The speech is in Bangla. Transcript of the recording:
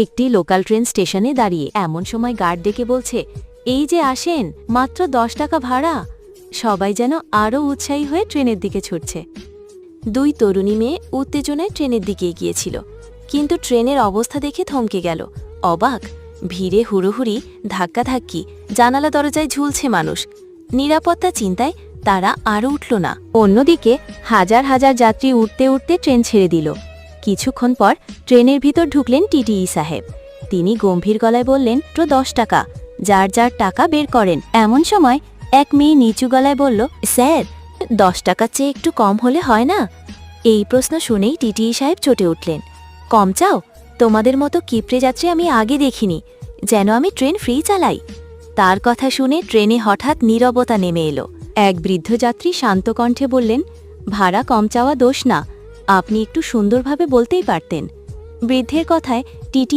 একটি লোকাল ট্রেন স্টেশনে দাঁড়িয়ে এমন সময় গার্ড ডেকে বলছে, এই যে আসেন, মাত্র 10 টাকা ভাড়া। সবাই যেন আরও উৎসাহী হয়ে ট্রেনের দিকে ছুটছে। দুই তরুণী মেয়ে উত্তেজনায় ট্রেনের দিকে এগিয়েছিল, কিন্তু ট্রেনের অবস্থা দেখে থমকে গেল। অবাক, ভিড়ে হুড়োহুড়ি, ধাক্কাধাক্কি, জানালা দরজায় ঝুলছে মানুষ। নিরাপত্তা চিন্তায় তারা আরও উঠল না। অন্যদিকে হাজার হাজার যাত্রী উঠতে উঠতে ট্রেন ছেড়ে দিল। কিছুক্ষণ পর ট্রেনের ভিতর ঢুকলেন টিটিই সাহেব। তিনি গম্ভীর গলায় বললেন, তো 10 টাকা, যার যার টাকা বের করেন। এমন সময় এক মেয়ে নিচু গলায় বলল, স্যার, 10 টাকার চেয়ে একটু কম হলে হয় না? এই প্রশ্ন শুনেই টিটিই সাহেব চটে উঠলেন। কম চাও? তোমাদের মতো কিপড়ে যাত্রী আমি আগে দেখিনি, যেন আমি ট্রেন ফ্রি চালাই। তার কথা শুনে ট্রেনে হঠাৎ নীরবতা নেমে এলো। এক বৃদ্ধ যাত্রী শান্ত কণ্ঠে বললেন, ভাড়া কম চাওয়া দোষ না, আপনি একটু সুন্দরভাবে বলতেই পারতেন। বৃদ্ধের কথায় টিটি